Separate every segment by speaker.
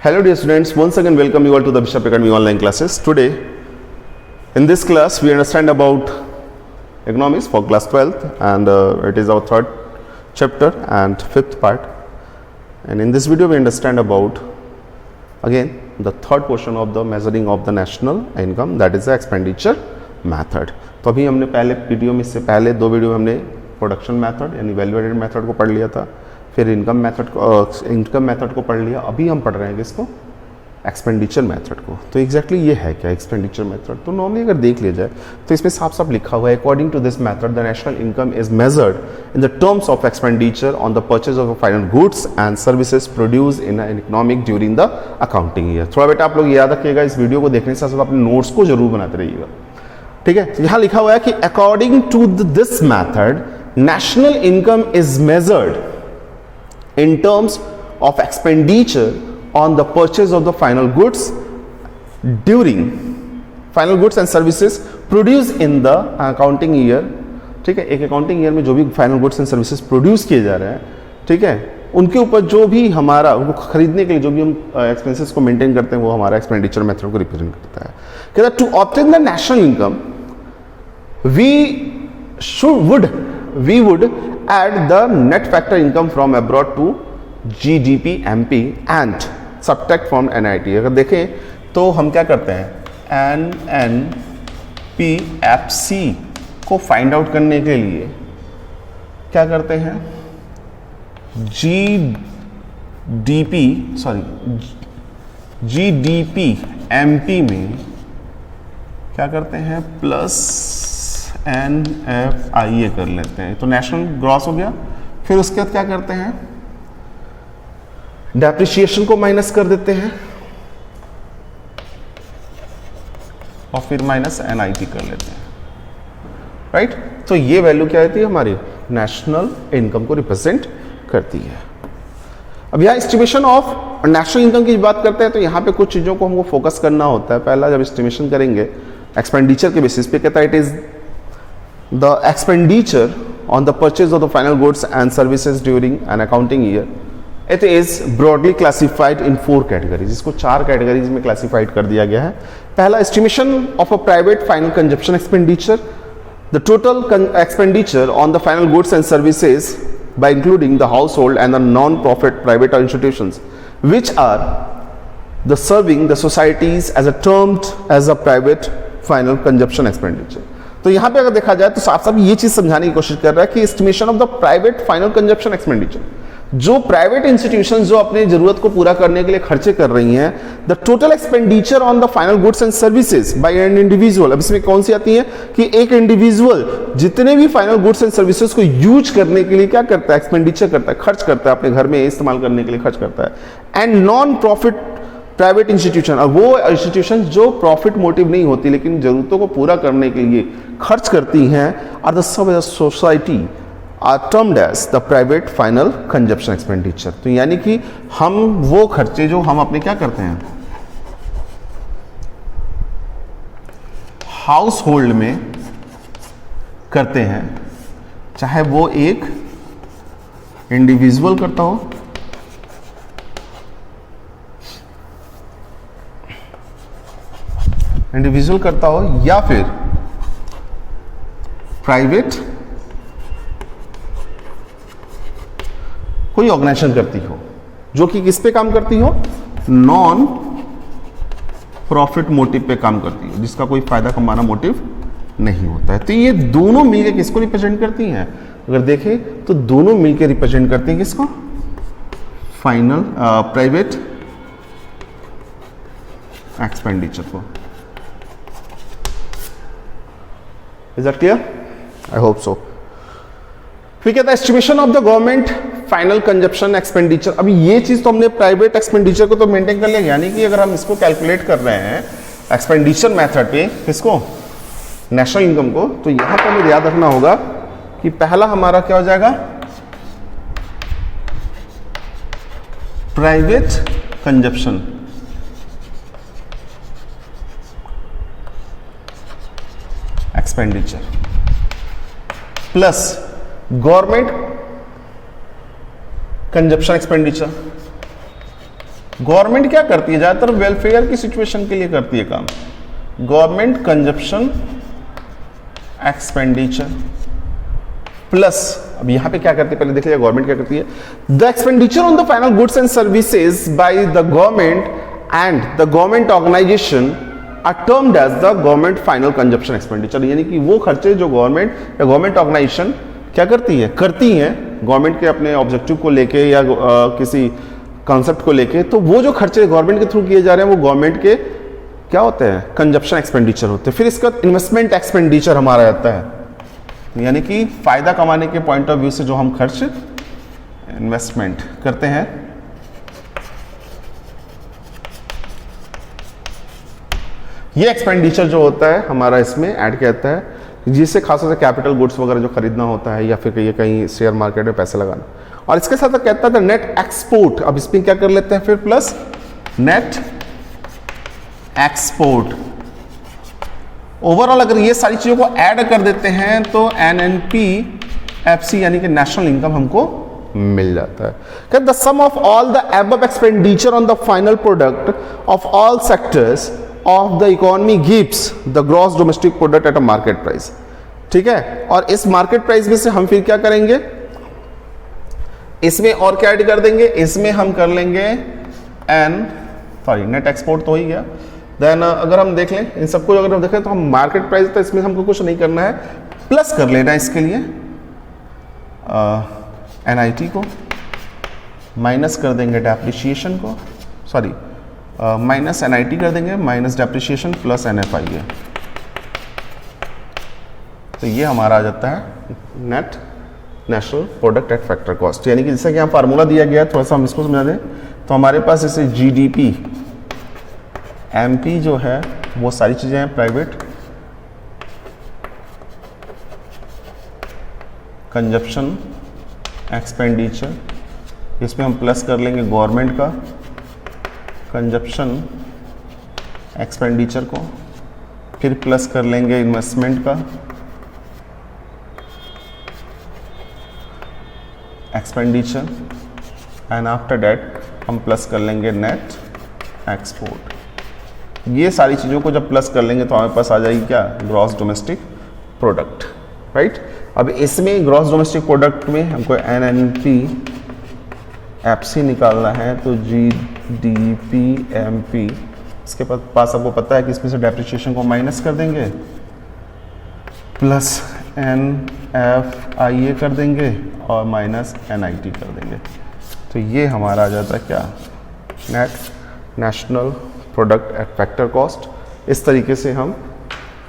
Speaker 1: Hello dear students, once again welcome you all to the Bishop Academy online classes. Today in this class we understand about economics for class 12th and it is our third chapter and fifth part, and in this video we understand about again the third portion of the measuring of the national income, that is the expenditure method. तो अभी हमने पहले video में, इससे पहले दो video में हमने प्रोडक्शन मेथड यानी वैल्यू एडेड मेथड को पढ़ लिया था, फिर इनकम मेथड को पढ़ लिया। अभी हम पढ़ रहे हैं किसको? एक्सपेंडिचर मेथड को। तो एग्जैक्टली ये है क्या एक्सपेंडिचर मेथड? तो नॉर्मली अगर देख लिया जाए तो इसमें साफ साफ लिखा हुआ है, according to this method the national income is measured in the terms of expenditure on the purchase of final goods and services produce in an economic during the accounting year. थोड़ा बेटा आप लोग याद रखिएगा, इस वीडियो को देखने से साथ अपने नोट्स को जरूर बनाते रहिएगा, ठीक है। तो यहाँ लिखा हुआ है कि according to this method national income is measured in terms of expenditure on the purchase of the final goods and services produced in the accounting year, ठीक है। एक अकाउंटिंग ईयर में जो भी final goods and services produce किए जा रहे हैं, ठीक है, उनके ऊपर जो भी हमारा उनको खरीदने के लिए जो भी हम एक्सपेंसेस को मेंटेन करते हैं वो हमारा एक्सपेंडिचर मेथड को रिप्रेजेंट करता है। कहता है to obtain the national income we would add the net factor income from abroad to GDP MP and subtract from NIT। अगर देखें तो हम क्या करते हैं, NNPFC को फाइंड आउट करने के लिए क्या करते हैं, GDP MP में क्या करते हैं प्लस NFIA कर लेते हैं, तो नेशनल ग्रॉस हो गया। फिर उसके बाद क्या करते हैं, डेप्रिसिएशन को माइनस कर देते हैं और फिर माइनस NIT कर लेते हैं, राइट। तो ये वैल्यू क्या होती है, हमारी नेशनल इनकम को रिप्रेजेंट करती है। अब यहाँ एस्टिमेशन ऑफ नेशनल इनकम की बात करते हैं तो यहाँ पे कुछ चीज़ों को हमको फोकस करना होता है। पहला जब एस्टिमेशन करेंगे एक्सपेंडिचर के बेसिस पे, कहता है it is the expenditure on the purchase of the final goods and services during an accounting year. It is broadly classified in 4 categories. इसको 4 कैटेगरीज में क्लासिफाइड कर दिया गया है। पहला estimation of a private final consumption expenditure, the total expenditure on the final goods and services by including the household and the non-profit private institutions which are the serving the societies as a termed as a private final consumption expenditure। तो यहां पे अगर देखा जाए तो साफ साफ ये चीज समझाने की कोशिश कर रहा है कि estimation of the private final consumption expenditure, जो प्राइवेट इंस्टीट्यूशंस जो अपनी जरूरत को पूरा करने के लिए खर्चे कर रही हैं, the total expenditure on the final goods and services bye an individual. अब इसमें कौन सी आती है कि एक इंडिविजुअल जितने भी फाइनल गुड्स एंड सर्विसेज को यूज करने के लिए क्या करता है, एक्सपेंडिचर करता है, खर्च करता है, अपने घर में इस्तेमाल करने के लिए खर्च करता है। And non profit private institution, और वो इंस्टीट्यूशन जो प्रॉफिट मोटिव नहीं होती लेकिन जरूरतों को पूरा करने के लिए खर्च करती हैं, are the sub society are termed as the private final consumption expenditure. तो यानी कि हम वो खर्चे जो हम अपने क्या करते हैं हाउस होल्ड में करते हैं, चाहे वो एक इंडिविजुअल करता हो या फिर प्राइवेट कोई ऑर्गेनाइजेशन करती हो जो कि किस पे काम करती हो, नॉन प्रॉफिट मोटिव पे काम करती हो, जिसका कोई फायदा कमाना मोटिव नहीं होता है। तो ये दोनों मिलकर किसको रिप्रेजेंट करती हैं, अगर देखें तो दोनों मिलकर रिप्रेजेंट करती हैं किसको, फाइनल प्राइवेट एक्सपेंडिचर को। Is that clear? I hope so. फिर कहता है estimation of the government final consumption expenditure. अभी ये चीज तो हमने प्राइवेट एक्सपेंडिचर को तो मेंटेन कर लिया, यानी कि अगर हम इसको कैलकुलेट कर रहे हैं एक्सपेंडिचर मेथड पे किसको, नेशनल इनकम को, तो यहां पर हमें याद रखना होगा कि पहला हमारा क्या हो जाएगा, private consumption expenditure plus government consumption expenditure government क्या करती है, ज्यादातर वेलफेयर की सिचुएशन के लिए करती है काम। गवर्नमेंट कंजप्शन एक्सपेंडिचर प्लस, अब यहां पे क्या करती है पहले देख लिया, गवर्नमेंट क्या करती है, the expenditure on the final goods and services by the government and the government organisation are termed as the government final consumption expenditure. यानी कि वो खर्चे जो गवर्नमेंट या गवर्नमेंट ऑर्गेनाइजेशन क्या करती है गवर्नमेंट के अपने ऑब्जेक्टिव को लेके या किसी कॉन्सेप्ट को लेके, तो वो जो खर्चे गवर्नमेंट के थ्रू किए जा रहे हैं वो गवर्नमेंट के क्या होते हैं, कंजप्शन एक्सपेंडिचर होते हैं। फिर इसका इन्वेस्टमेंट एक्सपेंडिचर हमारा आता है, यानी कि फायदा कमाने के पॉइंट ऑफ व्यू से जो हम खर्च इन्वेस्टमेंट करते हैं, ये एक्सपेंडिचर जो होता है हमारा इसमें ऐड किया जाता है, जिससे खासतौर से कैपिटल गुड्स वगैरह जो खरीदना होता है या फिर कहीं शेयर मार्केट में पैसे लगाना। और इसके साथ कहता है नेट एक्सपोर्ट, अब इसमें क्या कर लेते हैं फिर प्लस नेट एक्सपोर्ट। ओवरऑल अगर ये सारी चीजों को ऐड कर देते हैं तो NNP-FC यानी कि नेशनल इनकम हमको मिल जाता है। The sum of all the above expenditure on the final product of all sectors of the economy gives the gross domestic product at a market price. ठीक है, और इस मार्केट प्राइस में से हम फिर क्या करेंगे, इसमें और क्या ऐड कर देंगे, इसमें हम कर लेंगे नेट एक्सपोर्ट तो हो ही गया। देन अगर हम देख लें इन सबको अगर हम देखें तो हम मार्केट प्राइस, तो इसमें हमको कुछ नहीं करना है, प्लस कर लेना है इसके लिए NIT को, माइनस कर देंगे डेप्रिसिएशन को, सॉरी माइनस NIT कर देंगे, माइनस डेप्रिसिएशन प्लस NFI है, तो ये हमारा आ जाता है net national product at factor cost. यानी कि जैसा कि यहाँ फार्मूला दिया गया है, थोड़ा सा हम इसको समझा दें तो हमारे पास जैसे GDP MP जो है वो सारी चीजें हैं प्राइवेट, कंजप्शन एक्सपेंडिचर, इसमें हम प्लस कर लेंगे गवर्नमेंट का कंजप्शन एक्सपेंडिचर को, फिर प्लस कर लेंगे इन्वेस्टमेंट का एक्सपेंडिचर, एंड आफ्टर दैट हम प्लस कर लेंगे नेट एक्सपोर्ट। ये सारी चीज़ों को जब प्लस कर लेंगे तो हमारे पास आ जाएगी क्या, ग्रॉस डोमेस्टिक प्रोडक्ट, राइट। अब इसमें ग्रॉस डोमेस्टिक प्रोडक्ट में हमको NNP-FC निकालना है, तो GDP-MP, इसके पास आपको पता है कि इसमें से डेप्रिसिएशन को माइनस कर देंगे, प्लस NFIA कर देंगे और माइनस NIT कर देंगे, तो ये हमारा आ जाता है क्या, net national product at factor cost. इस तरीके से हम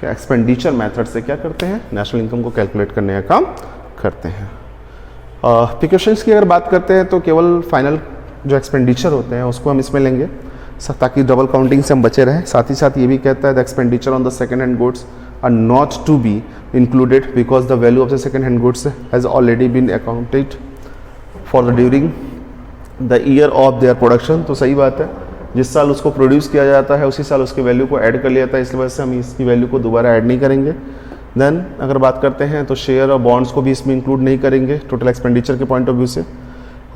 Speaker 1: एक्सपेंडिचर मेथड से क्या करते हैं, नेशनल इनकम को कैलकुलेट करने का काम करते हैं। प्रिकॉशंस की अगर बात करते हैं तो केवल फाइनल जो एक्सपेंडिचर होते हैं उसको हम इसमें लेंगे ताकि डबल काउंटिंग से हम बचे रहें। साथ ही साथ ये भी कहता है the expenditure on the second hand goods are not to be included because the value of the second hand goods has already been accounted for the during the year of their production. तो सही बात है, जिस साल उसको produce किया जाता है उसी साल उसके वैल्यू को ऐड कर लिया जाता है, इस वजह से हम इसकी वैल्यू को दोबारा ऐड नहीं करेंगे। देन अगर बात करते हैं तो शेयर और बॉन्ड्स को भी इसमें इंक्लूड नहीं करेंगे टोटल एक्सपेंडिचर के पॉइंट ऑफ व्यू से।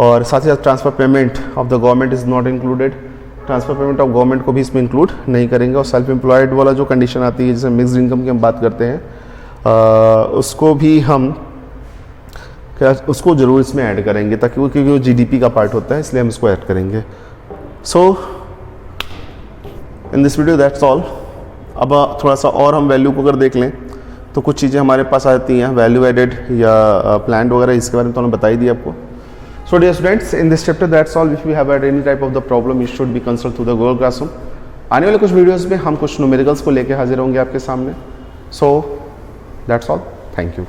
Speaker 1: और साथ ही साथ transfer payment of the government is not included, transfer payment of government को भी इसमें इंक्लूड नहीं करेंगे। और सेल्फ एम्प्लॉयड वाला जो कंडीशन आती है जैसे मिक्स्ड इनकम की हम बात करते हैं, उसको भी हम उसको ज़रूर इसमें ऐड करेंगे ताकि वो, क्योंकि वो GDP का पार्ट होता है इसलिए हम इसको ऐड करेंगे। So in this video that's all. अब थोड़ा सा और हम वैल्यू को अगर देख लें तो कुछ चीज़ें हमारे पास आती हैं वैल्यू एडेड या प्लान्ड वगैरह, इसके बारे में तो हमने बता ही दिया आपको। So dear students, in this chapter that's all. If you have had any type of the problem you should be consult through the Google classroom. आने वाले कुछ वीडियोस में हम कुछ न्यूमेरिकल्स को लेकर हाजिर होंगे आपके सामने। So that's all, thank you.